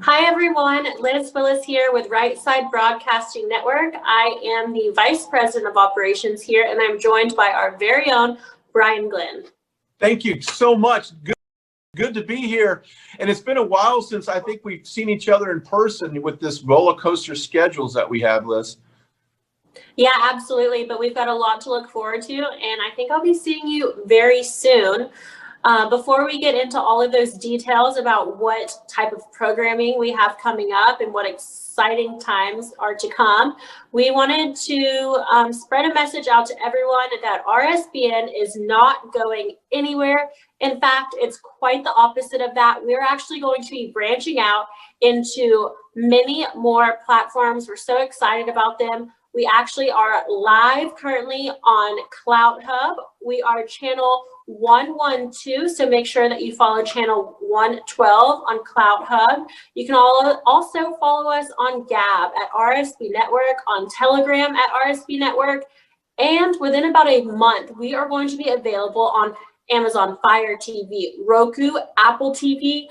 Hi everyone, Liz Willis here with Right Side Broadcasting Network. I am the Vice President of Operations here, and I'm joined by our very own Brian Glenn. Thank you so much. Good to be here. And it's been a while since I think we've seen each other in person with this roller coaster schedules that we have, Liz. Yeah, absolutely. But we've got a lot to look forward to, and I think I'll be seeing you very soon. Before we get into all of those details about what type of programming we have coming up and what exciting times are to come, we wanted to spread a message out to everyone that RSBN is not going anywhere. In fact, it's quite the opposite of that. We're actually going to be branching out into many more platforms. We're so excited about them. We actually are live currently on Clout Hub. We are channel 112, so make sure that you follow channel 112 on Clout Hub. You can also follow us on Gab at RSB Network, on Telegram at RSB Network, and within about a month, we are going to be available on Amazon Fire TV, Roku, Apple TV,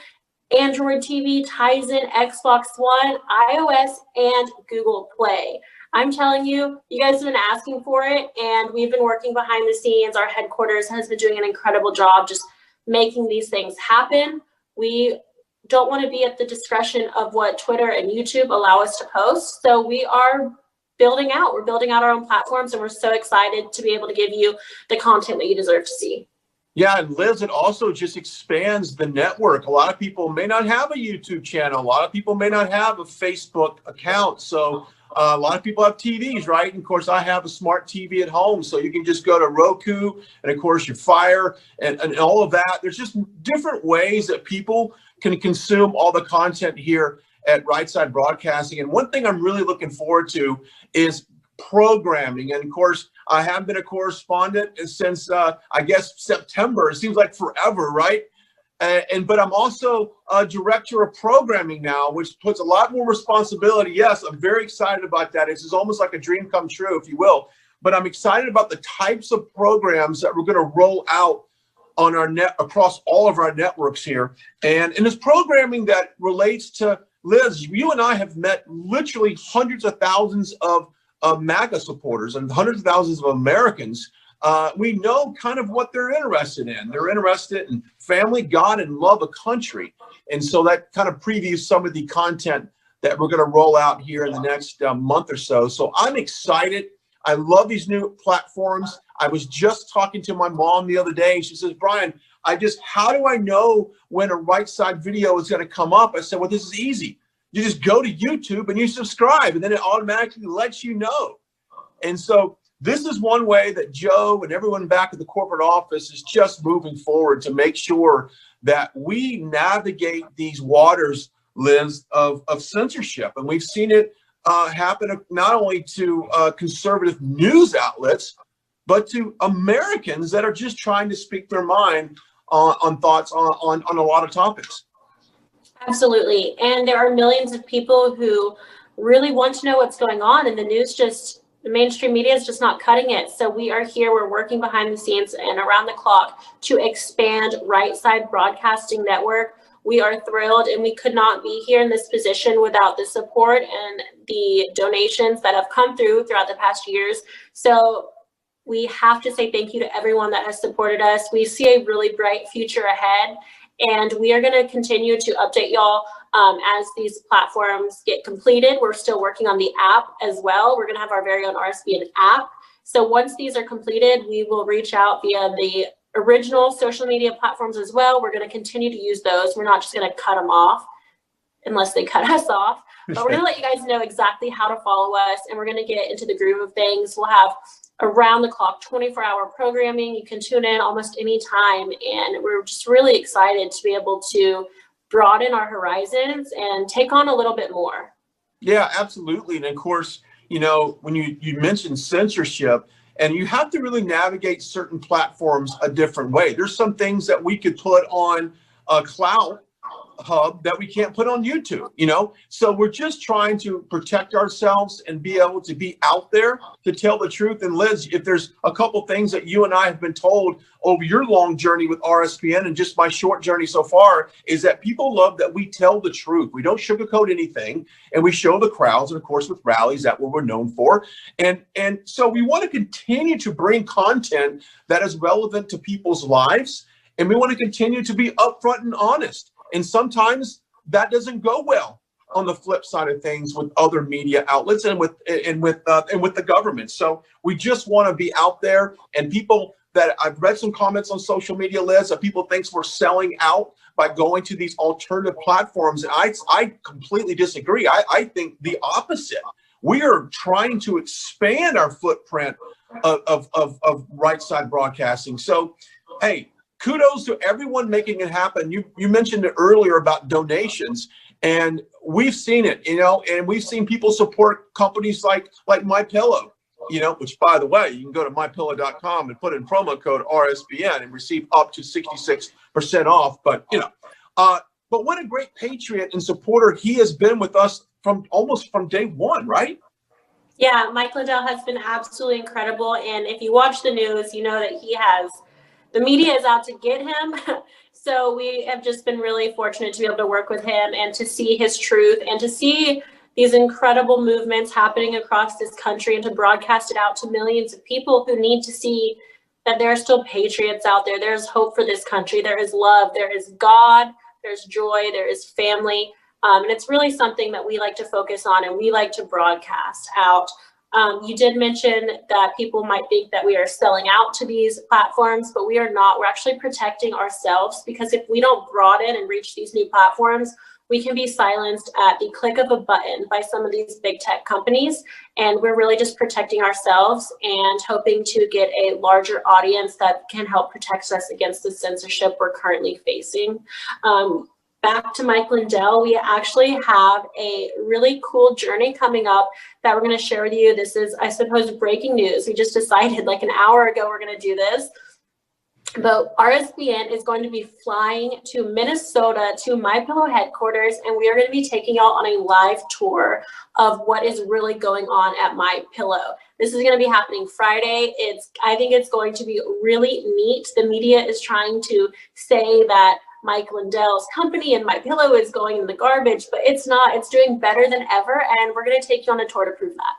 Android TV, Tizen, Xbox One, iOS, and Google Play. I'm telling you, you guys have been asking for it, and we've been working behind the scenes. Our headquarters has been doing an incredible job just making these things happen. We don't want to be at the discretion of what Twitter and YouTube allow us to post. So we are building out. We're building out our own platforms, and we're so excited to be able to give you the content that you deserve to see. Yeah, and Liz, it also just expands the network. A lot of people may not have a YouTube channel. A lot of people may not have a Facebook account. So a lot of people have TVs, right? And of course, I have a smart TV at home. So you can just go to Roku and, of course, your Fire and all of that. There's just different ways that people can consume all the content here at Right Side Broadcasting. And one thing I'm really looking forward to is programming. And of course, I have been a correspondent since, I guess, September. It seems like forever, right? But I'm also a director of programming now, which puts a lot more responsibility. Yes, I'm very excited about that. It's almost like a dream come true, if you will. But I'm excited about the types of programs that we're going to roll out on our across all of our networks here. And it's programming that relates to, Liz, you and I have met literally hundreds of thousands of MAGA supporters and hundreds of thousands of Americans. We know kind of what they're interested in. They're interested in family, God, and love of country. And so that kind of previews some of the content that we're going to roll out here in the next month or so. So I'm excited. I love these new platforms. I was just talking to my mom the other day. She says, Brian, how do I know when a Right Side video is going to come up? I said, well, this is easy. You just go to YouTube and you subscribe, and then it automatically lets you know. And so this is one way that Joe and everyone back at the corporate office is just moving forward to make sure that we navigate these waters, Liz, of censorship. And we've seen it happen not only to conservative news outlets, but to Americans that are just trying to speak their mind on thoughts on a lot of topics. Absolutely. And there are millions of people who really want to know what's going on, and the mainstream media is just not cutting it. So we are here, we're working behind the scenes and around the clock to expand Right Side Broadcasting Network. We are thrilled, and we could not be here in this position without the support and the donations that have come throughout the past years. So we have to say thank you to everyone that has supported us. We see a really bright future ahead, and we are going to continue to update y'all as these platforms get completed. We're still working on the app as well. We're going to have our very own RSBN app. So once these are completed, we will reach out via the original social media platforms as well. We're going to continue to use those. We're not just going to cut them off unless they cut us off. But we're going to let you guys know exactly how to follow us, and we're going to get into the groove of things. We'll have around the clock 24-hour programming. You can tune in almost any time, and we're just really excited to be able to broaden our horizons and take on a little bit more. Yeah, absolutely. And of course, you know, when you mentioned censorship, and you have to really navigate certain platforms a different way. There's some things that we could put on Clout hub that we can't put on YouTube, you know? So we're just trying to protect ourselves and be able to be out there to tell the truth. And Liz, if there's a couple things that you and I have been told over your long journey with RSBN and just my short journey so far, is that people love that we tell the truth. We don't sugarcoat anything, and we show the crowds. And of course, with rallies, that's what we're known for. And so we want to continue to bring content that is relevant to people's lives. And we want to continue to be upfront and honest. And sometimes that doesn't go well on the flip side of things with other media outlets and with the government. So we just want to be out there. And people that I've read some comments on social media, Liz, that people thinks we're selling out by going to these alternative platforms. And I completely disagree. I think the opposite. We are trying to expand our footprint of right side broadcasting. So, hey, kudos to everyone making it happen. You mentioned it earlier about donations, and we've seen it, you know, and we've seen people support companies like MyPillow, you know, which, by the way, you can go to mypillow.com and put in promo code RSBN and receive up to 66% off. But, you know, but what a great patriot and supporter he has been with us from day one, right? Yeah, Mike Lindell has been absolutely incredible. And if you watch the news, you know that the media is out to get him. So we have just been really fortunate to be able to work with him and to see his truth and to see these incredible movements happening across this country and to broadcast it out to millions of people who need to see that there are still patriots out there. There's hope for this country. There is love. There is God. There's joy. There is family. And it's really something that we like to focus on and we like to broadcast out. You did mention that people might think that we are selling out to these platforms, but we are not. We're actually protecting ourselves, because if we don't broaden and reach these new platforms, we can be silenced at the click of a button by some of these big tech companies. And we're really just protecting ourselves and hoping to get a larger audience that can help protect us against the censorship we're currently facing. Back to Mike Lindell, we actually have a really cool journey coming up that we're going to share with you. This is, I suppose, breaking news. We just decided like an hour ago we're going to do this. But RSBN is going to be flying to Minnesota to MyPillow headquarters, and we are going to be taking y'all on a live tour of what is really going on at MyPillow. This is going to be happening Friday. I think it's going to be really neat. The media is trying to say that Mike Lindell's company and MyPillow is going in the garbage, but it's not. It's doing better than ever, and we're going to take you on a tour to prove that.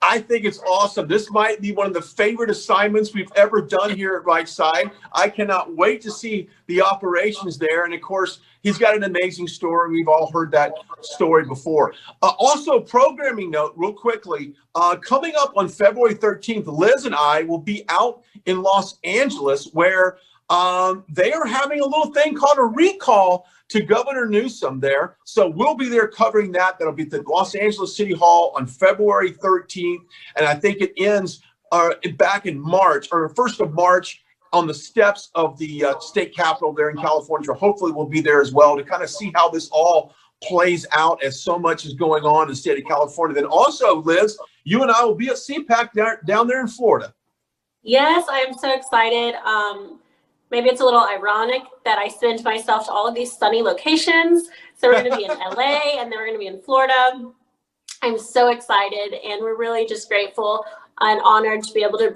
I think it's awesome. This might be one of the favorite assignments we've ever done here at Right Side. I cannot wait to see the operations there. And of course, he's got an amazing story. We've all heard that story before. Also, programming note real quickly, coming up on February 13th, Liz and I will be out in Los Angeles, where they are having a little thing called a recall to Governor Newsom there. So we'll be there covering that. That'll be at the Los Angeles City Hall on February 13th. And I think it ends back in March, or 1st of March, on the steps of the state capitol there in California. So hopefully we'll be there as well to kind of see how this all plays out, as so much is going on in the state of California. Then also, Liz, you and I will be at CPAC down there in Florida. Yes, I'm so excited. Maybe it's a little ironic that I send myself to all of these sunny locations. So we're going to be in LA, and then we're going to be in Florida. I'm so excited, and we're really just grateful and honored to be able to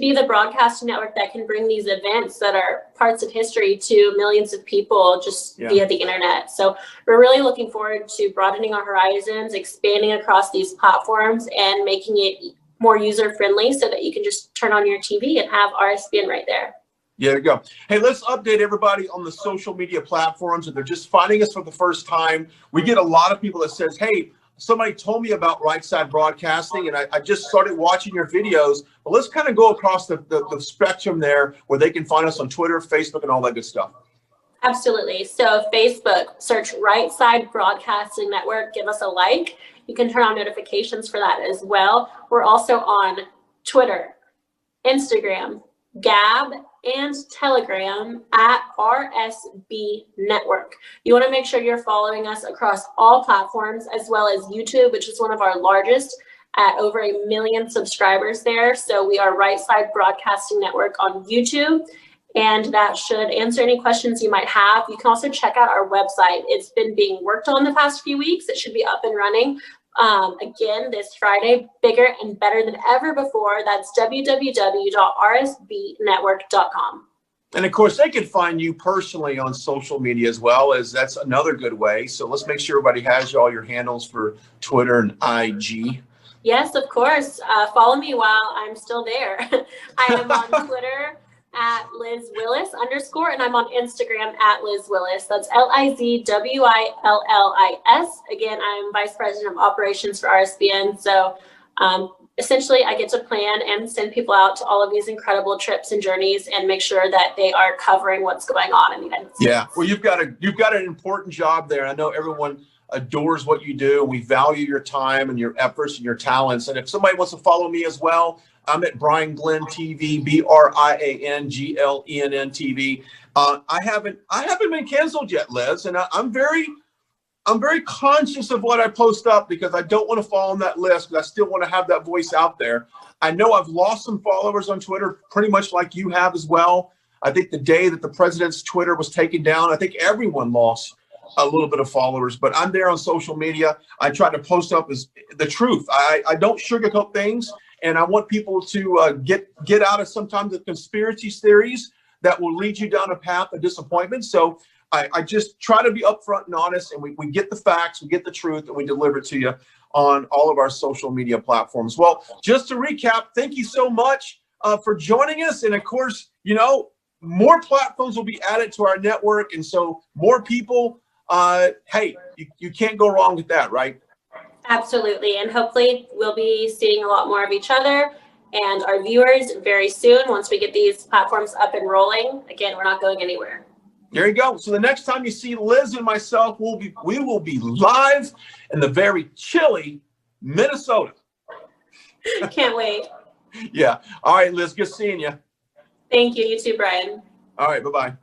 be the broadcasting network that can bring these events that are parts of history to millions of people just via the internet. So we're really looking forward to broadening our horizons, expanding across these platforms, and making it more user-friendly so that you can just turn on your TV and have RSBN right there. Yeah, there you go. Hey, let's update everybody on the social media platforms. If they're just finding us for the first time, we get a lot of people that says, hey, somebody told me about Right Side Broadcasting, and I just started watching your videos. But let's kind of go across the spectrum there, where they can find us on Twitter, Facebook, and all that good stuff. Absolutely. So Facebook, search Right Side Broadcasting Network. Give us a like. You can turn on notifications for that as well. We're also on Twitter, Instagram, Gab, and Telegram at RSB Network. You want to make sure you're following us across all platforms, as well as YouTube, which is one of our largest, at over 1 million subscribers there. So we are Right Side Broadcasting Network on YouTube. and that should answer any questions you might have. You can also check out our website. It's been being worked on the past few weeks. It should be up and running again this Friday, bigger and better than ever before. That's www.rsbnetwork.com. And of course, they can find you personally on social media as well, as that's another good way. So let's make sure everybody has all your handles for Twitter and IG. Yes, of course. Follow me while I'm still there. I am on Twitter at Liz Willis _ and I'm on Instagram at Liz Willis. That's LizWillis. Again, I'm Vice President of Operations for RSBN. So essentially, I get to plan and send people out to all of these incredible trips and journeys and make sure that they are covering what's going on in the United States. Yeah, well, you've got an important job there. I know everyone adores what you do. We value your time and your efforts and your talents. And if somebody wants to follow me as well, I'm at Brian Glenn TV, BrianGlenn TV. I haven't been canceled yet, Liz, and I'm very conscious of what I post up because I don't want to fall on that list, but I still want to have that voice out there. I know I've lost some followers on Twitter, pretty much like you have as well. I think the day that the president's Twitter was taken down, I think everyone lost a little bit of followers, but I'm there on social media. I try to post up as the truth. I don't sugarcoat things, and I want people to get out of sometimes the conspiracy theories that will lead you down a path of disappointment. So I just try to be upfront and honest, and we get the facts, we get the truth, and we deliver it to you on all of our social media platforms. Well, just to recap, thank you so much for joining us. And of course, more platforms will be added to our network. And so more people, hey, you can't go wrong with that, right? Absolutely. And hopefully we'll be seeing a lot more of each other and our viewers very soon once we get these platforms up and rolling. Again, we're not going anywhere. There you go. So the next time you see Liz and myself, we will be live in the very chilly Minnesota. Can't wait. Yeah. All right, Liz, good seeing you. Thank you. You too, Brian. All right. Bye-bye.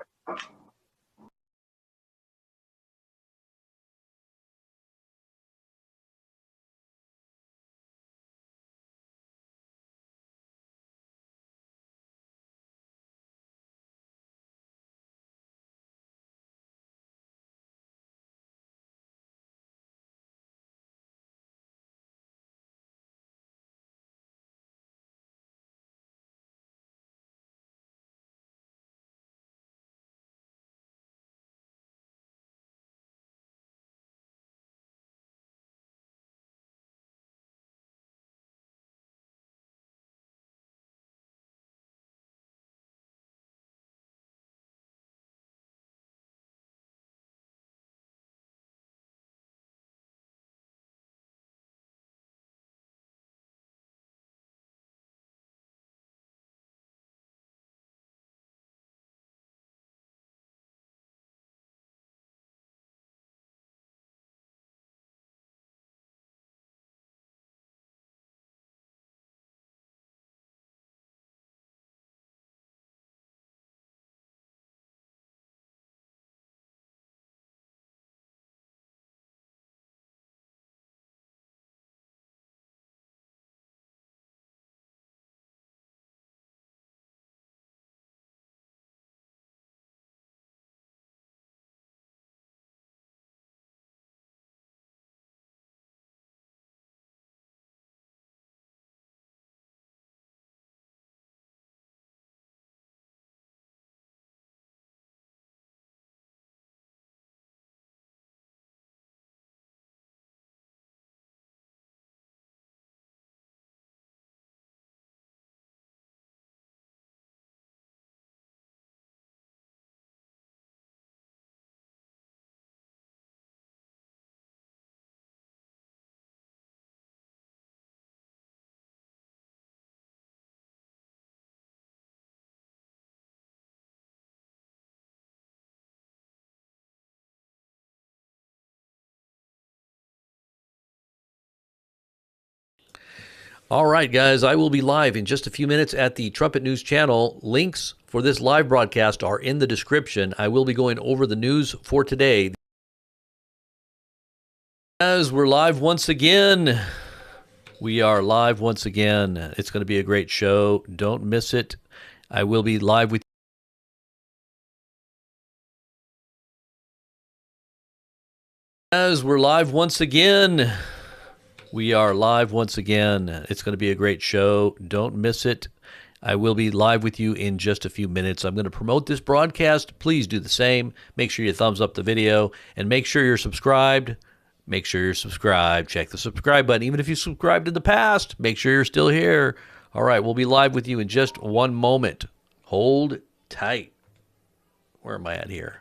All right, guys, I will be live in just a few minutes at the Trumpet News channel. Links for this live broadcast are in the description. I will be going over the news for today. Guys, we're live once again. We are live once again. It's going to be a great show. Don't miss it. I will be live with As we're live once again. We are live once again. It's going to be a great show. Don't miss it. I will be live with you in just a few minutes. I'm going to promote this broadcast. Please do the same. Make sure you thumbs up the video and make sure you're subscribed. Make sure you're subscribed. Check the subscribe button. Even if you subscribed in the past, make sure you're still here. All right, we'll be live with you in just one moment. Hold tight. Where am I at here?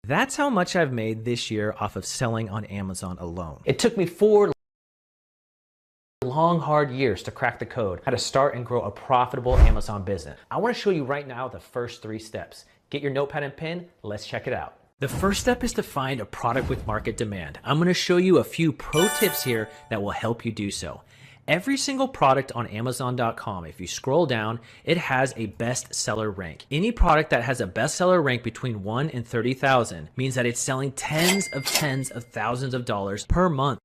That's how much I've made this year off of selling on Amazon alone. It took me 4 long, hard years to crack the code, how to start and grow a profitable Amazon business. I want to show you right now the first 3 steps. Get your notepad and pen, let's check it out. The first step is to find a product with market demand. I'm going to show you a few pro tips here that will help you do so. Every single product on Amazon.com, if you scroll down, it has a bestseller rank. Any product that has a bestseller rank between 1 and 30,000 means that it's selling tens of thousands of dollars per month.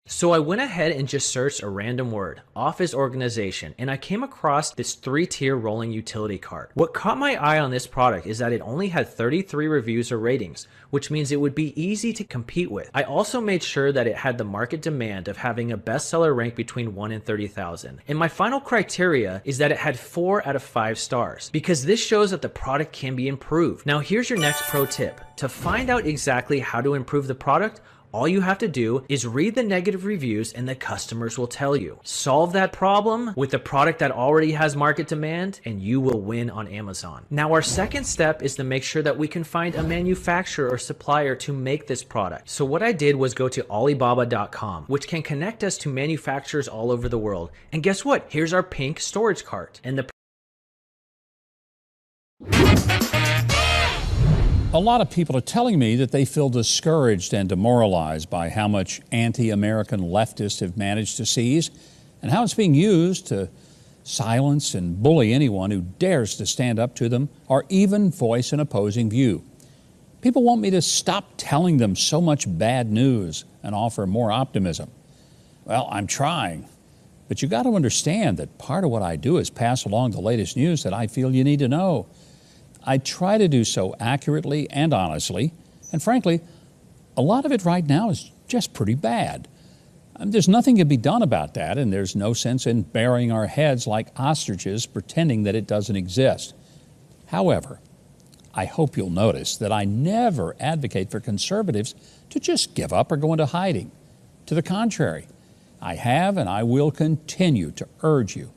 So I went ahead and just searched a random word, office organization, and I came across this 3-tier rolling utility cart. What caught my eye on this product is that it only had 33 reviews or ratings, which means it would be easy to compete with. I also made sure that it had the market demand of having a bestseller rank between 1 and 30,000. And my final criteria is that it had 4 out of 5 stars, because this shows that the product can be improved. Now here's your next pro tip. To find out exactly how to improve the product, all you have to do is read the negative reviews and the customers will tell you. Solve that problem with a product that already has market demand and you will win on Amazon. Now our second step is to make sure that we can find a manufacturer or supplier to make this product. So what I did was go to Alibaba.com, which can connect us to manufacturers all over the world. And guess what? Here's our pink storage cart. And the A lot of people are telling me that they feel discouraged and demoralized by how much anti-American leftists have managed to seize and how it's being used to silence and bully anyone who dares to stand up to them or even voice an opposing view. People want me to stop telling them so much bad news and offer more optimism. Well, I'm trying, but you got to understand that part of what I do is pass along the latest news that I feel you need to know. I try to do so accurately and honestly, and frankly, a lot of it right now is just pretty bad. There's nothing to be done about that, and there's no sense in burying our heads like ostriches pretending that it doesn't exist. However, I hope you'll notice that I never advocate for conservatives to just give up or go into hiding. To the contrary, I have and I will continue to urge you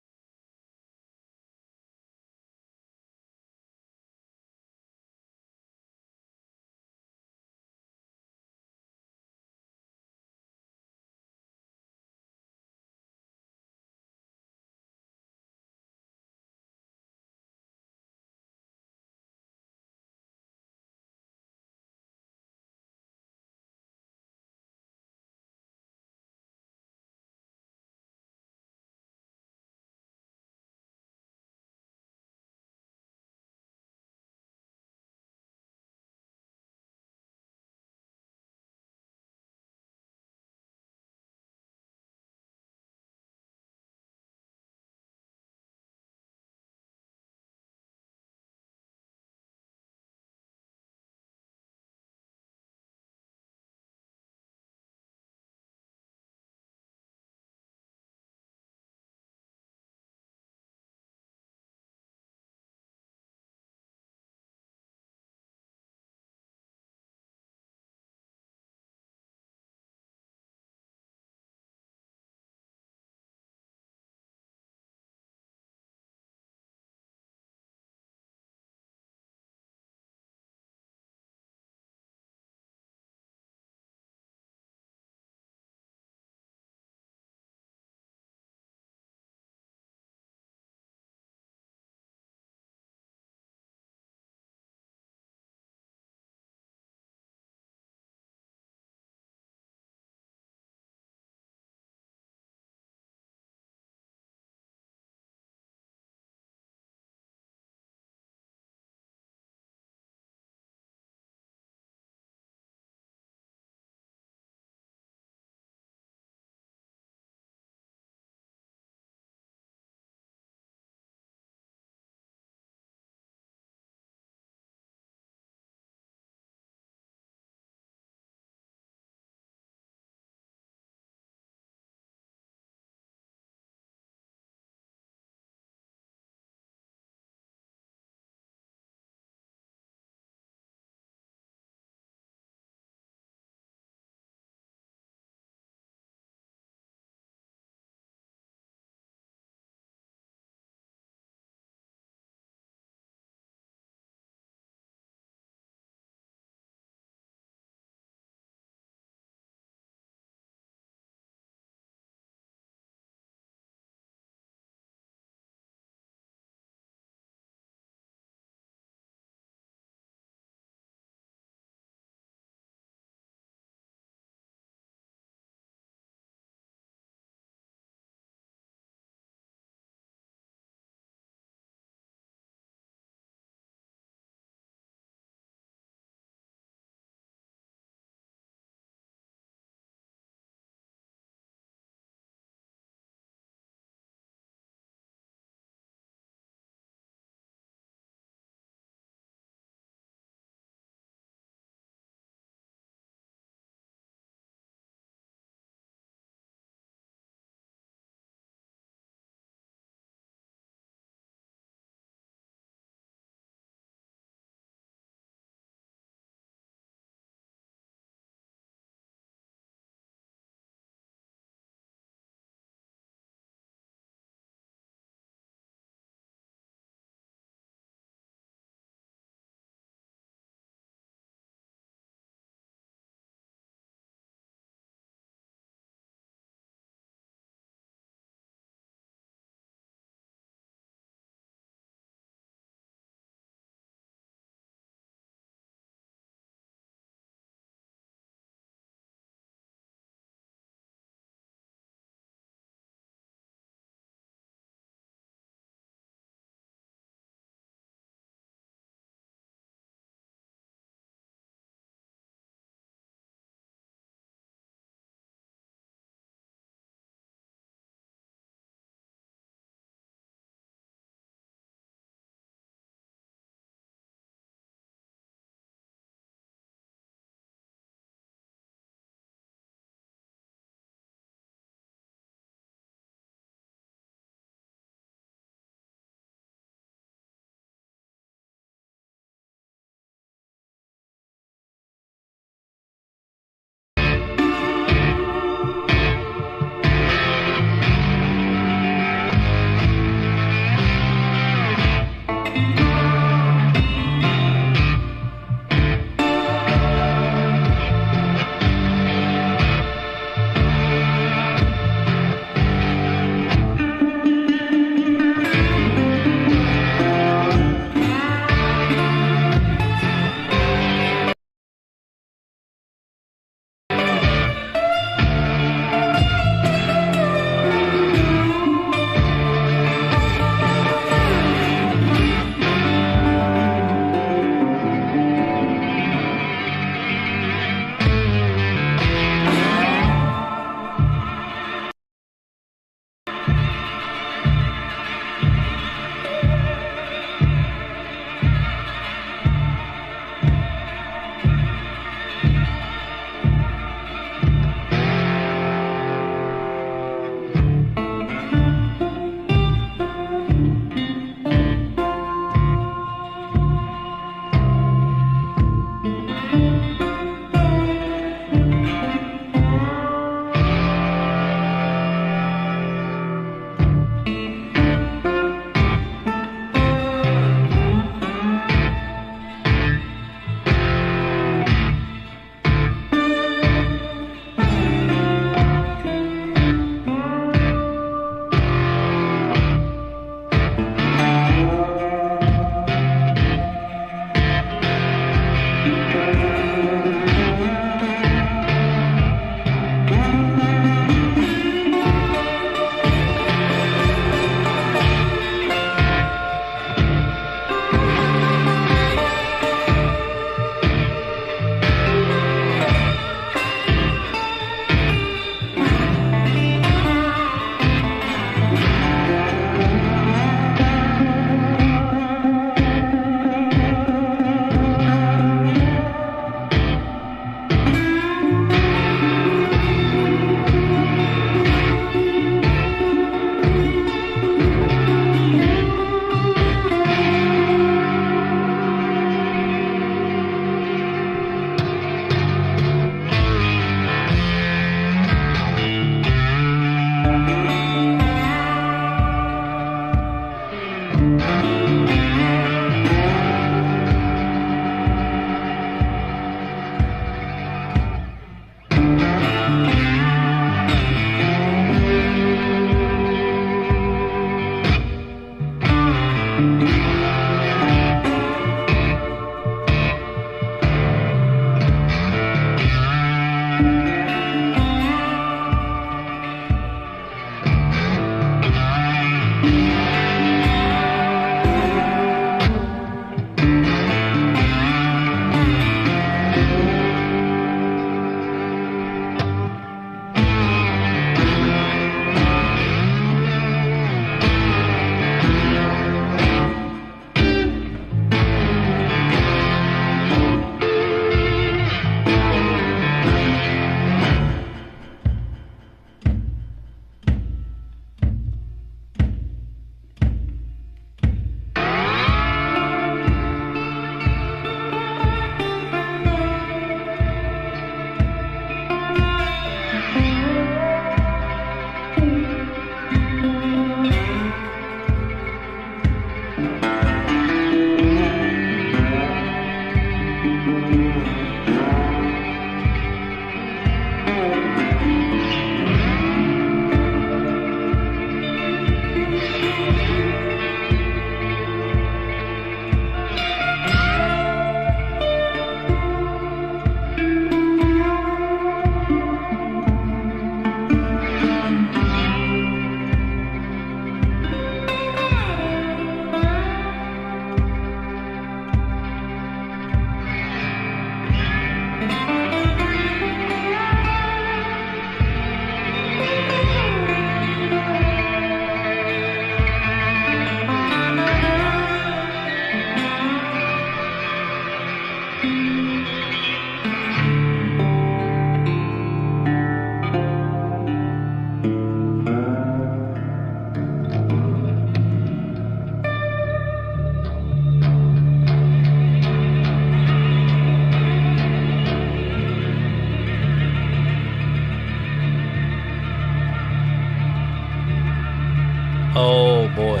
Oh boy.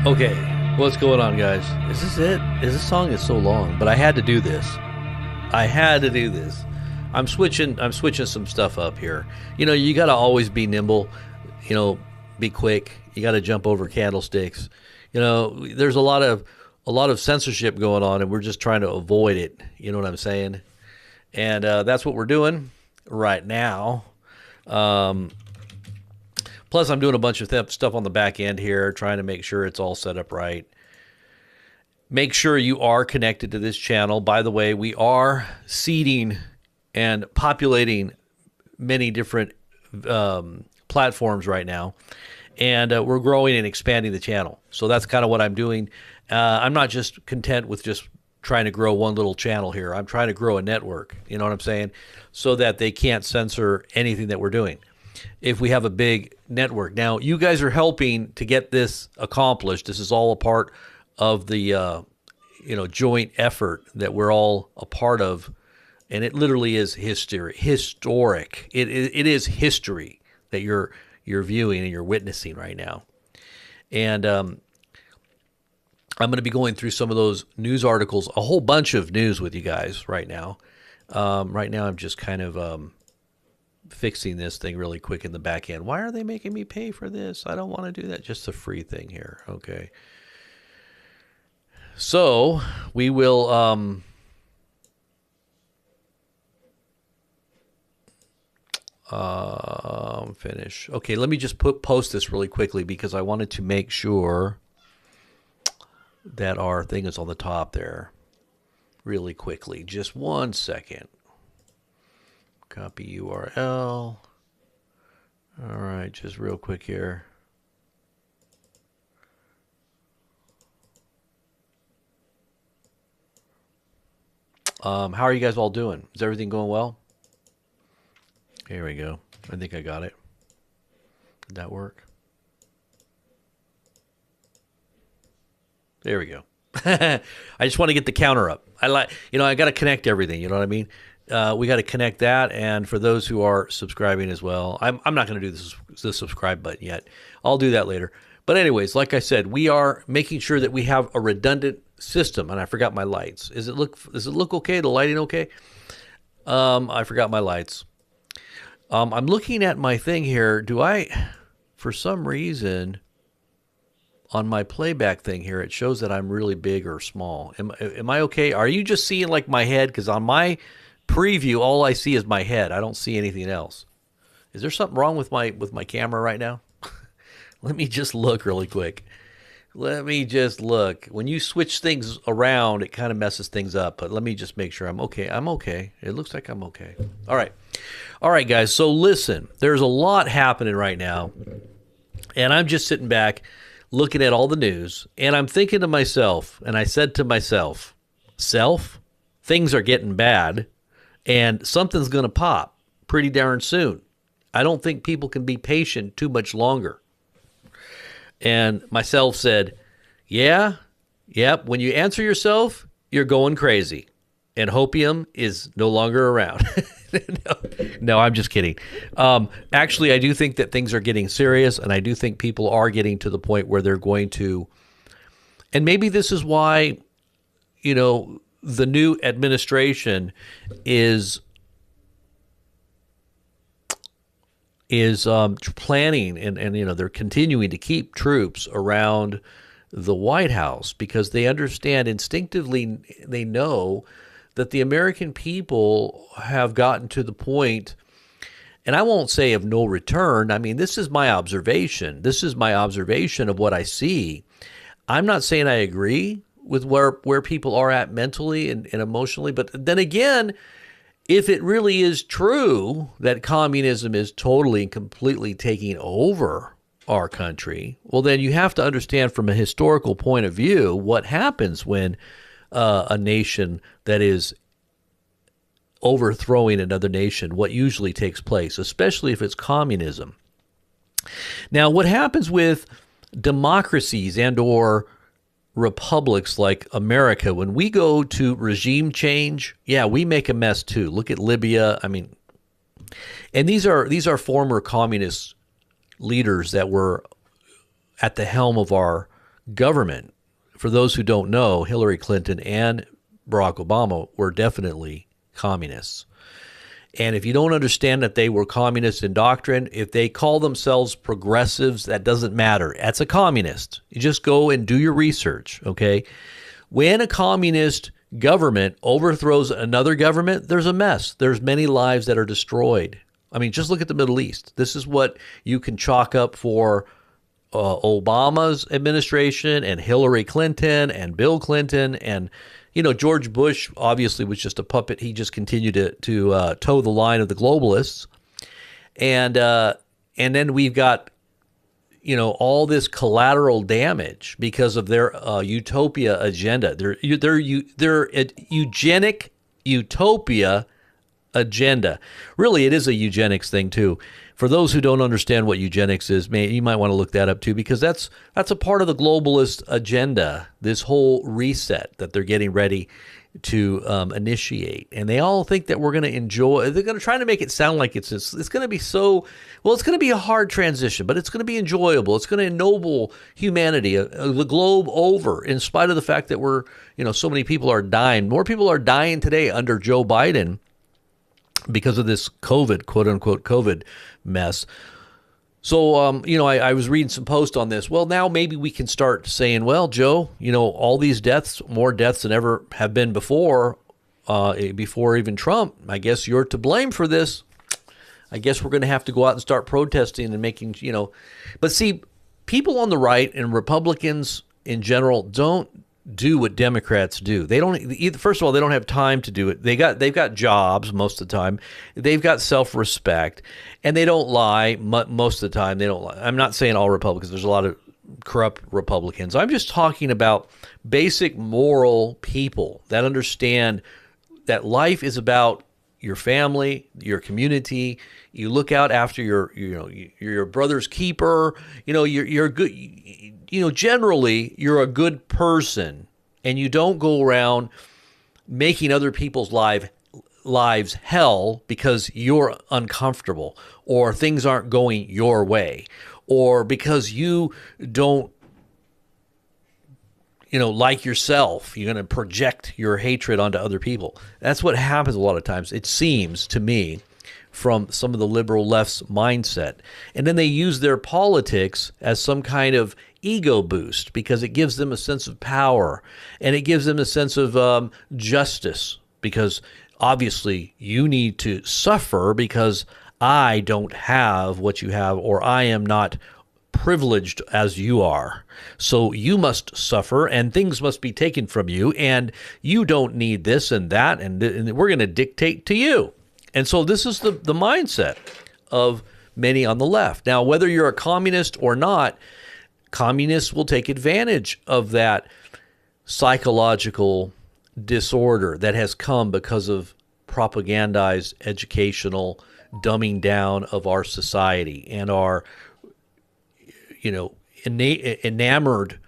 Okay, what's going on, guys? Is this it? This song is so long, but I had to do this. I had to do this. I'm switching some stuff up here. You know, you got to always be nimble, you know, be quick. You got to jump over candlesticks. You know, there's a lot of censorship going on, and we're just trying to avoid it. You know what I'm saying? And that's what we're doing right now. Plus, I'm doing a bunch of stuff on the back end here, trying to make sure it's all set up right. Make sure you are connected to this channel. By the way, we are seeding and populating many different platforms right now. And we're growing and expanding the channel. So that's kind of what I'm doing. I'm not just content with just trying to grow one little channel here. I'm trying to grow a network, you know what I'm saying? So that they can't censor anything that we're doing. If we have a big network. Now, you guys are helping to get this accomplished. This is all a part of the joint effort that we're all a part of. And it literally is historic. It is history that you're viewing and you're witnessing right now. And I'm going to be going through some of those news articles, a whole bunch of news with you guys right now. Right now, I'm just kind of fixing this thing really quick in the back end. Why are they making me pay for this? I don't want to do that. Just a free thing here. Okay. So we will finish. Okay, let me just post this really quickly because I wanted to make sure that our thing is on the top there really quickly. Just 1 second. Copy URL. All right, just real quick here. How are you guys all doing? Is everything going well? Here we go. I think I got it. Did that work? There we go. I just want to get the counter up. I got to connect everything. You know what I mean? We got to connect that. And for those who are subscribing as well, I'm not going to do the subscribe button yet. I'll do that later. But anyways, like I said, we are making sure that we have a redundant system. And I forgot my lights. Does it look okay? The lighting okay? I forgot my lights. I'm looking at my thing here. For some reason, on my playback thing here, it shows that I'm really big or small. Am I okay? Are you just seeing like my head? Because on my preview, all I see is my head. I don't see anything else. Is there something wrong with my camera right now? Let me just look really quick. Let me just look. When you switch things around, it kind of messes things up. But let me just make sure I'm okay. I'm okay. It looks like I'm okay. All right. All right, guys. So listen, there's a lot happening right now. And I'm just sitting back looking at all the news. And I'm thinking to myself, and I said to myself, things are getting bad. And something's going to pop pretty darn soon. I don't think people can be patient too much longer. And myself said, yep, when you answer yourself, you're going crazy. And hopium is no longer around. No, I'm just kidding. Actually, I do think that things are getting serious, and I do think people are getting to the point where they're going to, and maybe this is why, the new administration is planning and they're continuing to keep troops around the White House because they understand instinctively, they know that the American people have gotten to the point, and I won't say of no return. I mean, this is my observation. This is my observation of what I see. I'm not saying I agree with where people are at mentally and emotionally, but then again, if it really is true that communism is totally and completely taking over our country, well, then you have to understand from a historical point of view what happens when a nation that is overthrowing another nation, what usually takes place, especially if it's communism. Now, what happens with democracies and or republics like America, when we go to regime change, we make a mess too. Look at Libya. I mean, and these are former communist leaders that were at the helm of our government. For those who don't know, Hillary Clinton and Barack Obama were definitely communists. And if you don't understand that they were communists in doctrine, if they call themselves progressives, that doesn't matter. That's a communist. You just go and do your research, okay? When a communist government overthrows another government, there's a mess. There's many lives that are destroyed. I mean, just look at the Middle East. This is what you can chalk up for Obama's administration and Hillary Clinton and Bill Clinton and George Bush obviously was just a puppet. He just continued to toe the line of the globalists, and then we've got all this collateral damage because of their utopia agenda. Their eugenic utopia agenda. Really, it is a eugenics thing too. For those who don't understand what eugenics is, you might want to look that up too, because that's a part of the globalist agenda, this whole reset that they're getting ready to initiate. And they all think that we're going to enjoy, they're going to try to make it sound like it's going to be it's going to be a hard transition, but it's going to be enjoyable. It's going to ennoble humanity, the globe over, in spite of the fact that so many people are dying. More people are dying today under Joe Biden because of this COVID, quote unquote, COVID mess. So, I was reading some posts on this. Well, now maybe we can start saying, well, Joe, all these deaths, more deaths than ever have been before even Trump. I guess you're to blame for this. I guess we're going to have to go out and start protesting and making, But see, people on the right and Republicans in general don't do what Democrats do. They don't. First of all, they don't have time to do it. They've got jobs most of the time. They've got self-respect, and they don't lie most of the time. They don't lie. I'm not saying all Republicans. There's a lot of corrupt Republicans. I'm just talking about basic moral people that understand that life is about your family, your community. You look out after your brother's keeper. You're good. Generally, you're a good person, and you don't go around making other people's lives hell because you're uncomfortable, or things aren't going your way, or because you don't, like yourself, you're going to project your hatred onto other people. That's what happens a lot of times, it seems to me, from some of the liberal left's mindset. And then they use their politics as some kind of ego boost because it gives them a sense of power, and it gives them a sense of justice, because obviously you need to suffer because I don't have what you have, or I am not privileged as you are. So you must suffer, and things must be taken from you, and you don't need this and that, and we're going to dictate to you. And so this is the mindset of many on the left. Now, whether you're a communist or not, communists will take advantage of that psychological disorder that has come because of propagandized educational dumbing down of our society and our, enamored,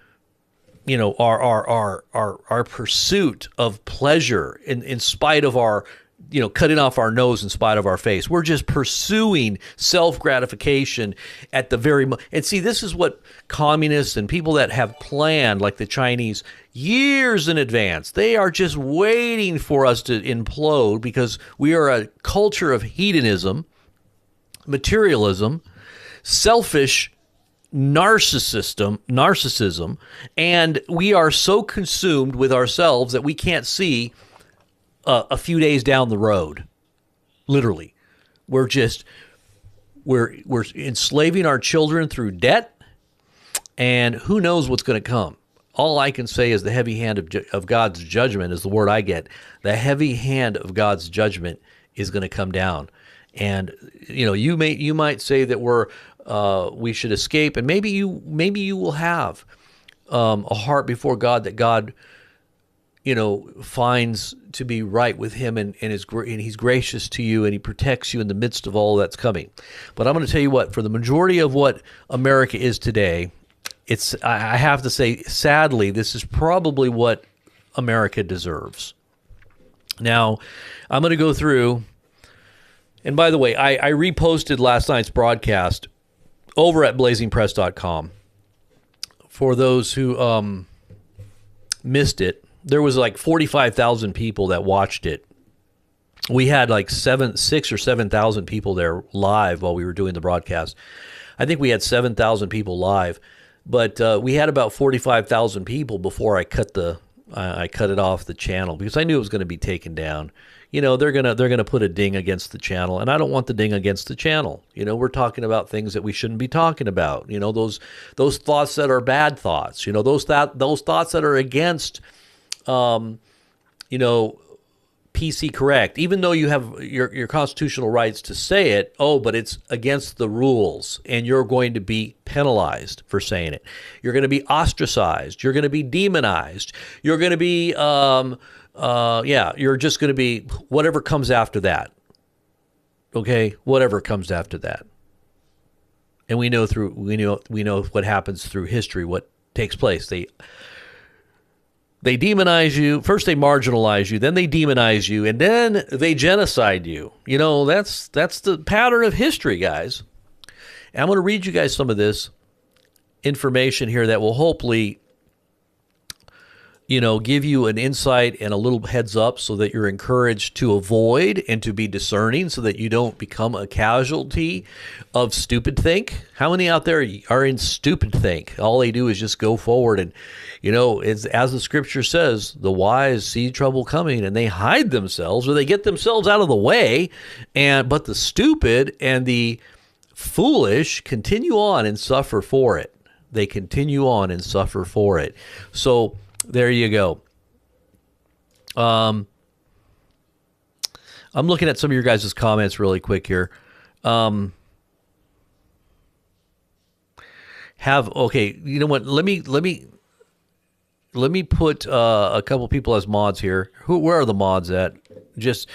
our pursuit of pleasure in spite of our, cutting off our nose in spite of our face. We're just pursuing self-gratification at the very and see, this is what communists and people that have planned, like the Chinese, years in advance. They are just waiting for us to implode because we are a culture of hedonism, materialism, selfish narcissism, and we are so consumed with ourselves that we can't see a few days down the road. Literally, we're enslaving our children through debt, and who knows what's going to come. All I can say is the heavy hand of God's judgment is the word I get. The heavy hand of God's judgment is going to come down, and you might say that we should escape, and maybe you will have a heart before God that God finds to be right with him, and he's gracious to you, and he protects you in the midst of all that's coming. But I'm going to tell you what, for the majority of what America is today, I have to say, sadly, this is probably what America deserves. Now, I'm going to go through, and by the way, I reposted last night's broadcast over at blazingpress.com. For those who missed it, there was like 45,000 people that watched it. We had like 6,000 or 7,000 people there live while we were doing the broadcast. I think we had 7,000 people live, but we had about 45,000 people before I cut it off the channel because I knew it was going to be taken down. They're gonna put a ding against the channel, and I don't want the ding against the channel. We're talking about things that we shouldn't be talking about. Those thoughts that are bad thoughts. Those thoughts that are against PC correct, even though you have your constitutional rights to say it, but it's against the rules, and you're going to be penalized for saying it. You're going to be ostracized. You're going to be demonized. You're going to be, you're just going to be whatever comes after that. Okay, whatever comes after that. And we know what happens through history, what takes place. They demonize you. First they marginalize you, then they demonize you, and then they genocide you. That's the pattern of history, guys. And I'm going to read you guys some of this information here that will hopefully, give you an insight and a little heads up so that you're encouraged to avoid and to be discerning so that you don't become a casualty of stupid think. How many out there are in stupid think? All they do is just go forward, and it's, as the scripture says, the wise see trouble coming and they hide themselves, or they get themselves out of the way, but the stupid and the foolish continue on and suffer for it. They continue on and suffer for it. So there you go. I'm looking at some of your guys' comments really quick here. You know what? Let me put a couple people as mods here. Where are the mods at? Just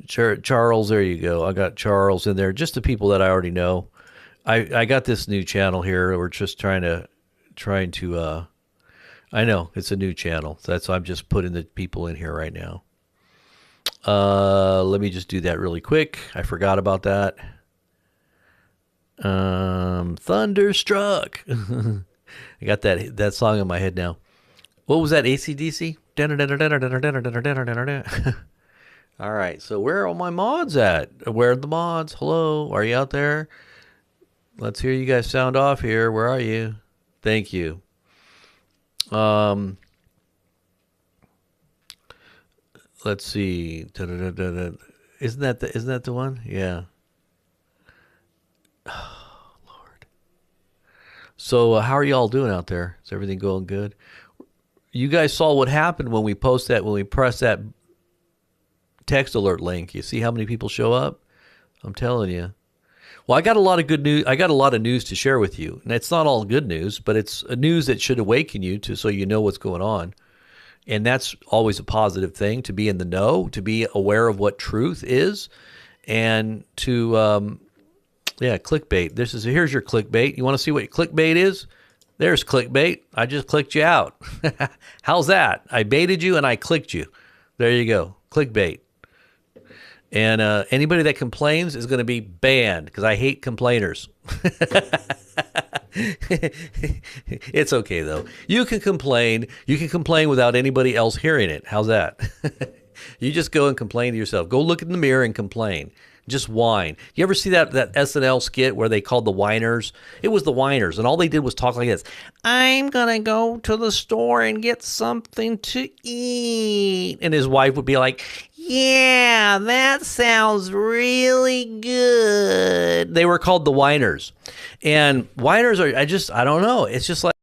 Charles. There you go. I got Charles in there. Just the people that I already know. I got this new channel here. We're just trying to. I know it's a new channel. I'm just putting the people in here right now. Let me just do that really quick. I forgot about that. Thunderstruck. I got that song in my head now. What was that, AC/DC? All right, so where are all my mods at? Where are the mods? Hello, are you out there? Let's hear you guys sound off here. Where are you? Thank you. Let's see. Isn't that the one? Yeah. Oh, Lord. So how are y'all doing out there? Is everything going good? You guys saw what happened when we press that text alert link. You see how many people show up? I'm telling you. Well, I got a lot of good news. I got a lot of news to share with you. And it's not all good news, but it's a news that should awaken you so you know what's going on. And that's always a positive thing, to be in the know, to be aware of what truth is, and to, clickbait. Here's your clickbait. You want to see what clickbait is? There's clickbait. I just clicked you out. How's that? I baited you and I clicked you. There you go. Clickbait. And anybody that complains is going to be banned because I hate complainers. It's okay, though. You can complain. You can complain without anybody else hearing it. How's that? You just go and complain to yourself. Go look in the mirror and complain. Just whine. You ever see that SNL skit where they called the whiners? It was the whiners, and all they did was talk like this. I'm going to go to the store and get something to eat. And his wife would be like, yeah, that sounds really good. They were called the whiners. And whiners are, I don't know. It's just like,